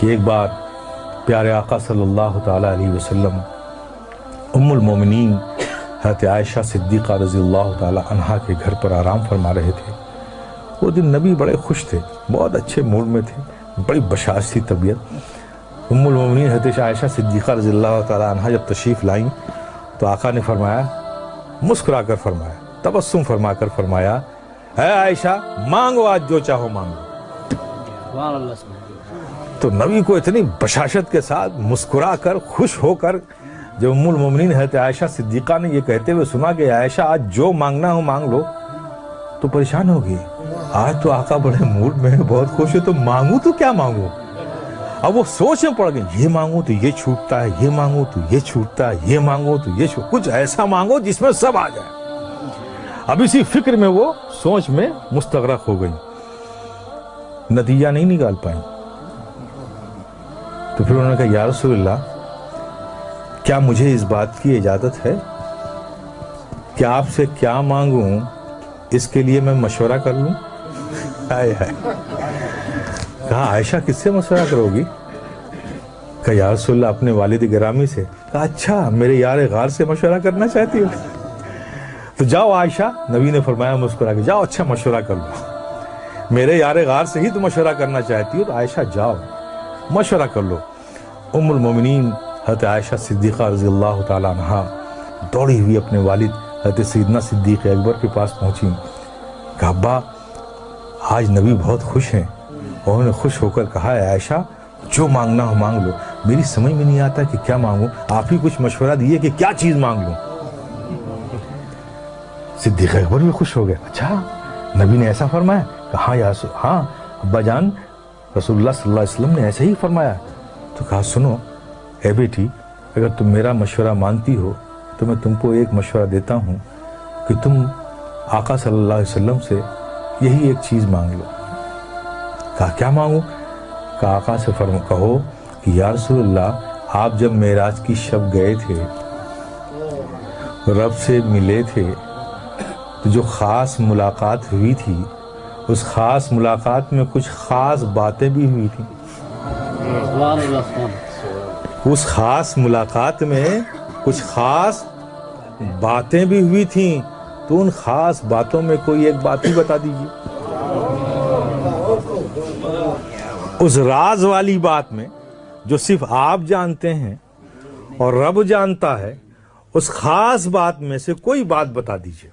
کہ ایک بار پیارے آقا صلی اللہ تعالیٰ علیہ وسلم ام المومنین حضرت عائشہ صدیقہ رضی اللہ تعالیٰ عنہا کے گھر پر آرام فرما رہے تھے۔ وہ دن نبی بڑے خوش تھے، بہت اچھے موڈ میں تھے، بڑی بشاش تھی طبیعت۔ ام المومنین حضرت عائشہ صدیقہ رضی اللہ تعالیٰ عنہا جب تشریف لائیں تو آقا نے فرمایا، مسکرا کر فرمایا، تبسم فرما کر فرمایا، اے عائشہ مانگو آج جو چاہو مانگو۔ تو نبی کو اتنی بشاشت کے ساتھ مسکرا کر خوش ہو کر جب ام المومنین حضرت عائشہ صدیقہ نے یہ کہتے ہوئے سنا کہ عائشہ آج جو مانگنا ہو مانگ لو، تو پریشان ہو گئی۔ آج تو آقا بڑے موڈ میں بہت خوش ہے، تو مانگوں تو کیا مانگوں؟ اب وہ سوچ میں پڑ گئی، یہ مانگوں تو یہ چھوٹتا ہے، یہ مانگوں تو یہ چھوٹتا ہے، یہ مانگوں تو یہ کچھ ایسا مانگو جس میں سب آ جائے۔ اب اسی فکر میں وہ سوچ میں مستغرق ہو گئی، نتیجہ نہیں نکال پائیں۔ تو پھر انہوں نے کہا، یا رسول اللہ کیا مجھے اس بات کی اجازت ہے کہ آپ سے کیا مانگوں اس کے لیے میں مشورہ کر لوں؟ کہا عائشہ کس سے مشورہ کرو گی؟ کہا یا رسول اللہ اپنے والد گرامی سے۔ کہا اچھا میرے یار غار سے مشورہ کرنا چاہتی ہو؟ تو جاؤ عائشہ، نبی نے فرمایا مسکرا کے، جاؤ اچھا مشورہ کر لو، میرے یار غار سے ہی تو مشورہ کرنا چاہتی ہو، تو عائشہ جاؤ مشورہ کر لو۔ ام المومنین حضرت عائشہ صدیقہ رضی اللہ تعالیٰ عنہا دوڑی ہوئی اپنے والد حضرت سیدنا صدیق اکبر کے پاس پہنچی۔ کہا ابا آج نبی بہت خوش ہیں، اور انہوں نے خوش ہو کر کہا ہے عائشہ جو مانگنا ہو مانگ لو، میری سمجھ میں نہیں آتا کہ کیا مانگوں، آپ ہی کچھ مشورہ دیے کہ کیا چیز مانگ لوں۔ صدیق اکبر بھی خوش ہو گئے، اچھا نبی نے ایسا فرمایا؟ کہا ہاں ابا جان رسول اللہ صلی اللہ علیہ وسلم نے ایسے ہی فرمایا۔ تو کہا سنو اے بیٹی، اگر تم میرا مشورہ مانتی ہو تو میں تم کو ایک مشورہ دیتا ہوں کہ تم آقا صلی اللہ علیہ وسلم سے یہی ایک چیز مانگ لو۔ کہا کیا مانگوں؟ کہا آقا سے کہو کہ یا رسول اللہ آپ جب معراج کی شب گئے تھے، رب سے ملے تھے، تو جو خاص ملاقات ہوئی تھی اس خاص ملاقات میں کچھ خاص باتیں بھی ہوئی تھیں۔ اس خاص ملاقات میں کچھ خاص باتیں بھی ہوئی تھیں، تو ان خاص باتوں میں کوئی ایک بات ہی بتا دیجیے۔ اس راز والی بات میں جو صرف آپ جانتے ہیں اور رب جانتا ہے، اس خاص بات میں سے کوئی بات بتا دیجیے۔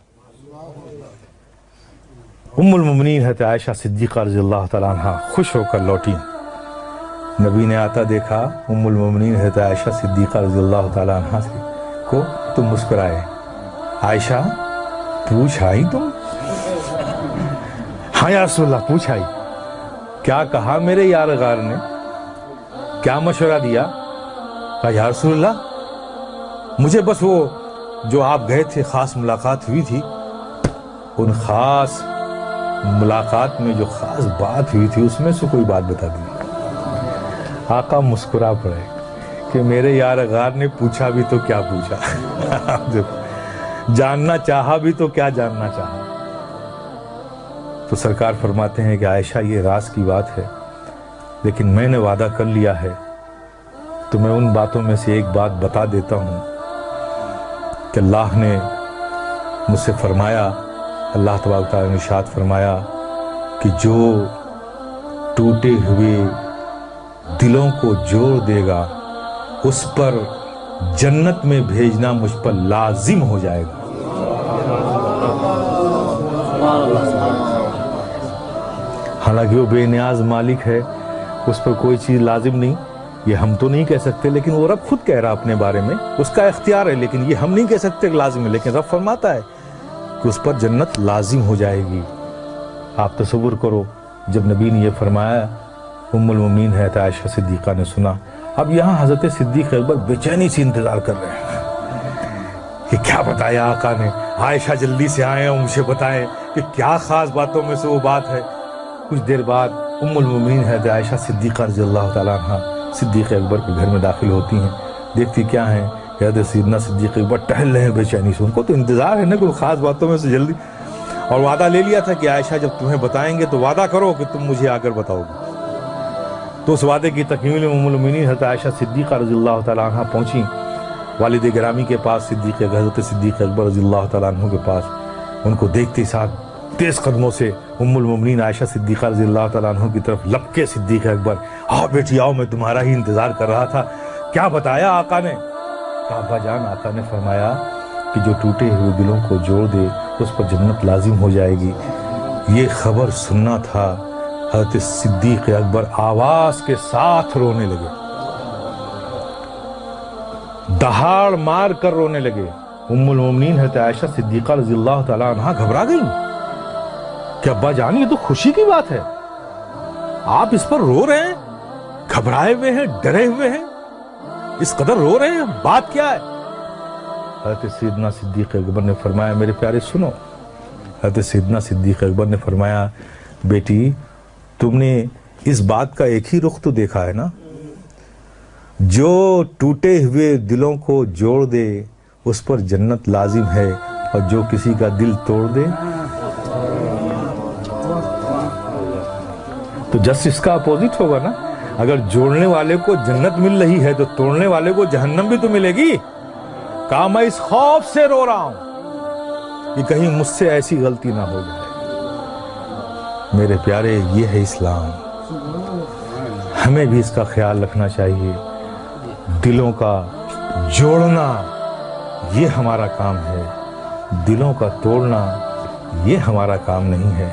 ام المومنین حضرت عائشہ صدیقہ رضی اللہ تعالیٰ عنہ خوش ہو کر لوٹی۔ نبی نے آتا دیکھا ام المومنین حضرت عائشہ صدیقہ رضی اللہ تعالیٰ عنہ کو تو مسکرائے، عائشہ پوچھ آئی تم؟ ہاں یا رسول اللہ پوچھ آئی۔ کیا کہا میرے یار غار نے؟ کیا مشورہ دیا؟ کہا یا رسول اللہ مجھے بس وہ جو آپ گئے تھے خاص ملاقات ہوئی تھی، ان خاص ملاقات میں جو خاص بات ہوئی تھی اس میں سے کوئی بات بتا دی۔ آقا مسکرا پڑے کہ میرے یار غار نے پوچھا بھی تو کیا پوچھا، جاننا چاہا بھی تو کیا جاننا چاہا۔ تو سرکار فرماتے ہیں کہ عائشہ یہ راز کی بات ہے، لیکن میں نے وعدہ کر لیا ہے تو میں ان باتوں میں سے ایک بات بتا دیتا ہوں کہ اللہ نے مجھ سے فرمایا، اللہ تبارک تعالیٰ نے ارشاد فرمایا کہ جو ٹوٹے ہوئے دلوں کو جوڑ دے گا اس پر جنت میں بھیجنا مجھ پر لازم ہو جائے گا۔ حالانکہ وہ بے نیاز مالک ہے، اس پر کوئی چیز لازم نہیں، یہ ہم تو نہیں کہہ سکتے، لیکن وہ رب خود کہہ رہا اپنے بارے میں، اس کا اختیار ہے، لیکن یہ ہم نہیں کہہ سکتے کہ لازم ہے، لیکن رب فرماتا ہے کہ اس پر جنت لازم ہو جائے گی۔ آپ تصور کرو جب نبی نے یہ فرمایا، ام المومنین حضرت عائشہ صدیقہ نے سنا۔ اب یہاں حضرت صدیق اکبر بے چینی سے انتظار کر رہے ہیں کہ کیا بتایا آقا نے، عائشہ جلدی سے آئیں اور مجھے بتائیں کہ کیا خاص باتوں میں سے وہ بات ہے۔ کچھ دیر بعد ام المومنین حضرت عائشہ صدیقہ رضی اللہ تعالیٰ عنہ صدیق اکبر کے گھر میں داخل ہوتی ہیں، دیکھتی کیا ہیں، حضرت سیدنا صدیق اکبر ٹہل رہے ہیں بے چینی سے، ان کو تو انتظار ہے نا کوئی خاص باتوں میں سے جلدی، اور وعدہ لے لیا تھا کہ عائشہ جب تمہیں بتائیں گے تو وعدہ کرو کہ تم مجھے آ کر بتاؤ گے۔ تو اس وعدے کی تکمیل میں ام المؤمنین حضرت عائشہ صدیقہ رضی اللہ تعالیٰ عنہ پہنچی والد گرامی کے پاس، حضرت صدیق اکبر رضی اللہ تعالیٰ عنہ کے پاس. ان کو دیکھتے ساتھ تیز قدموں سے ام المؤمنین عائشہ صدیقہ رضی اللہ تعالیٰ عنہ کی طرف لپکے صدیق اکبر. آؤ بیٹی آؤ، میں تمہارا ہی انتظار کر رہا تھا. کیا بتایا آقا نے؟ کہا ابا جان، آقا نے فرمایا کہ جو ٹوٹے ہوئے دلوں کو جوڑ دے اس پر جنت لازم ہو جائے گی. یہ خبر سننا تھا. حضرت صدیق اکبر آواز کے ساتھ رونے لگے، دہاڑ مار کر رونے لگے. ام المؤمنین حضرت عائشہ صدیقہ رضی اللہ تعالیٰ عنہ گھبرا گئیں کہ ابا جان، یہ تو خوشی کی بات ہے، آپ اس پر رو رہے ہیں، گھبرائے ہوئے ہیں، ڈرے ہوئے ہیں، اس قدر رو رہے ہیں، بات کیا ہے؟ حضرت سیدنا صدیق اکبر نے فرمایا میرے پیارے سنو. حضرت سیدنا صدیق اکبر نے فرمایا بیٹی تم نے اس بات کا ایک ہی رخ تو دیکھا ہے نا، جو ٹوٹے ہوئے دلوں کو جوڑ دے اس پر جنت لازم ہے، اور جو کسی کا دل توڑ دے تو جسٹ اس کا اپوزٹ ہوگا نا. اگر جوڑنے والے کو جنت مل رہی ہے تو توڑنے والے کو جہنم بھی تو ملے گی. کہا میں اس خوف سے رو رہا ہوں کہ کہیں مجھ سے ایسی غلطی نہ ہو جائے. میرے پیارے، یہ ہے اسلام. ہمیں بھی اس کا خیال رکھنا چاہیے. دلوں کا جوڑنا یہ ہمارا کام ہے، دلوں کا توڑنا یہ ہمارا کام نہیں ہے.